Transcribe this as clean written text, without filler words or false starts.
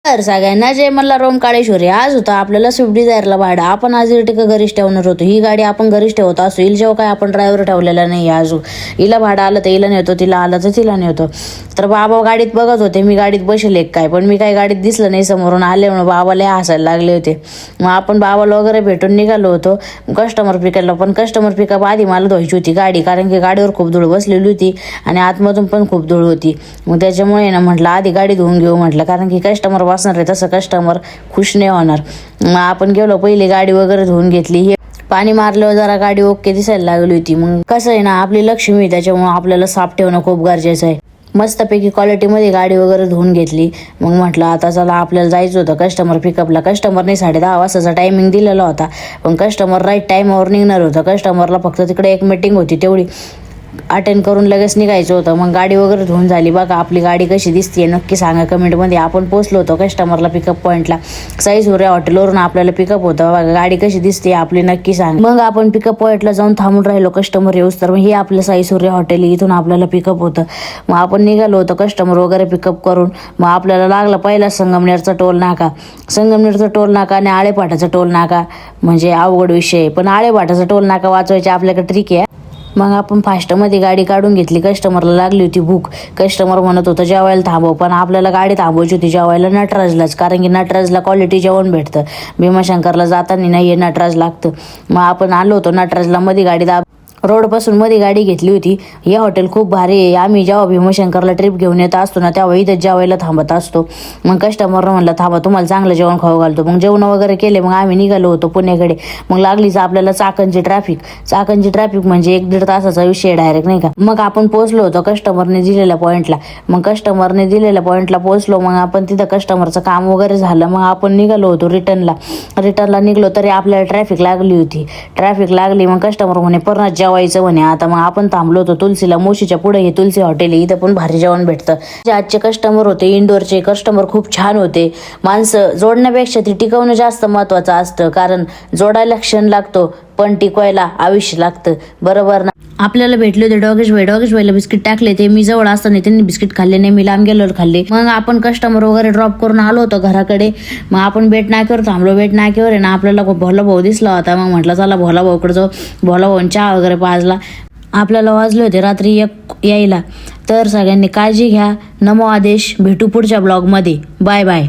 तर सगळ्यांना जय मल्हार काळेश्वरी. आज होता आपल्याला स्विफ्ट डिझायरला भाडं. आपण आज इर्टिगा घरीच ठेवणार होतो. ही गाडी आपण घरीच ठेवतो असो. हिला जेव्हा काय आपण ड्रायव्हर ठेवलेला नाही अजून. हिला भाडं आलं तर हिला नेतो, तिला आलं तर तिला नेतो. तर बाबा गाडीत बघत होते मी गाडीत बसले काय, पण मी काही गाडीत दिसलं नाही. समोरून आले म्हणून बाबाला हसायला लागले होते. मग आपण बाबाला वगैरे भेटून निघालो होतो कस्टमर पिकअपला. पण कस्टमर पिकअप आधी मला धुवायची होती गाडी, कारण की गाडीवर खूप धूळ बसलेली होती आणि आतमधून पण खूप धूळ होती. मग त्याच्यामुळे ना म्हटलं आधी गाडी धुवून घेऊ म्हटलं, कारण की कस्टमर बसणार आहे तसं कस्टमर खुश नाही होणार. मग आपण गेलो पहिले गाडी वगैरे धुवून घेतली. हे पाणी मारल्यावर जरा गाडी ओके दिसायला लागली होती. मग कसं आहे ना, आपली लक्ष्मी, त्याच्यामुळे आपल्याला साफ ठेवणं खूप गरजेचं आहे. मस्तपैकी क्वालिटीमध्ये गाडी वगैरे धुवून घेतली. मग म्हटलं आता चला आपल्याला जायचं होतं कस्टमर पिकअपला. कस्टमरने 10:30 वाजताचा टायमिंग दिलेला होता, पण कस्टमर राईट टाईमवर निघणार होतं. कस्टमरला फक्त तिकडे एक मीटिंग होती, तेवढी अटेंड करून लगेच निघायचं होतं. मग गाडी वगैरे धुवून झाली. बघा आपली गाडी कशी दिसते नक्की सांगा कमेंटमध्ये. आपण पोचलो होतो कस्टमरला पिकअप पॉईंटला. साई सूर्या हॉटेलवरून आपल्याला पिकअप होतं. बघा गाडी कशी दिसते आपली नक्की सांग. मग आपण पिकअप पॉईंटला जाऊन थांबून राहिलो कस्टमर येऊस तर. मग हे आपलं साई सूर्या हॉटेल, इथून आपल्याला पिकअप होतं. मग आपण निघालो होतो कस्टमर वगैरे पिकअप करून. मग आपल्याला लागला पहिला संगमनेरचा टोल नाका. संगमनेरचा टोल नाका आणि आळेपाटाचा टोल नाका म्हणजे अवघड विषय, पण आळेपाटाचा टोल नाका वाचवायचे आपल्याकडे ट्रिक आहे. मग आपण फास्टमध्ये गाडी काढून घेतली. कस्टमरला लागली होती भूक. कस्टमर म्हणत होतं जेवायला थांबव, पण आपल्याला गाडी थांबवायची होती जेवायला नटराजलाच, कारण की नटराजला क्वालिटी जेवण भेटतं. भीमाशंकरला जाताना नाही हे नटराज लागतं. मग आपण आलो होतो नटराजला. मध्ये गाडी रोडपासून मध्ये गाडी घेतली होती. हे हॉटेल खूप भारी आहे. आम्ही जेव्हा भीमाशंकरला ट्रिप घेऊन येत असतो ना, तेव्हा इथं जेवायला थांबत असतो. मग कस्टमरनं म्हणलं थांबा तुम्हाला चांगलं जेवण खाऊ घालतो. मग जेवण वगैरे केले. मग आम्ही निघालो होतो पुण्याकडे. मग लागलीच आपल्याला चाकणची ट्रॅफिक म्हणजे 1-1.5 तासाचा विषय डायरेक्ट, नाही का. मग आपण पोहोचलो होतो कस्टमरने दिलेल्या पॉईंटला. मग कस्टमरने दिलेल्या पॉईंटला पोहोचलो. मग आपण तिथं कस्टमरचं काम वगैरे झालं. मग आपण निघालो होतो रिटर्नला निघलो तरी आपल्याला ट्रॅफिक लागली. मग कस्टमर म्हणे परत जेवायचं म्हणे. आता मग आपण थांबलो होतो तुलसीला. मोशीच्या पुढे हे तुलसी हॉटेल आहे, इथं पण भारी जेवण भेटतं. आजचे कस्टमर होते इंडोरचे कस्टमर खूप छान होते. माणसं जोडण्यापेक्षा ती टिकवणं जास्त महत्वाचं असतं, कारण जोडायला क्षण लागतो पण टिकवायला आयुष्य लागतं, बरोबर ना. आपल्याला भेटले होते डॉगेश भाईला बिस्किट टाकले. ते मी जवळ असताना त्यांनी बिस्किट खाल्ले नाही, मी लांब गेल्यावर खाल्ले. मग आपण कस्टमर वगैरे ड्रॉप करून आलो होतो घराकडे. मग आपण बेट नाक्यावर थांबलो. बेट नाक्यावर आहे ना आपल्याला भोला भाऊ दिसला होता. मग म्हटलं चला भोला भाऊकडे जाऊ. भोला भाऊन चहा वगैरे पाजला. आपल्याला वाजले होते रात्री 1 यायला. तर सगळ्यांनी काळजी घ्या. नमो आदेश. भेटू पुढच्या ब्लॉगमध्ये. Bye bye.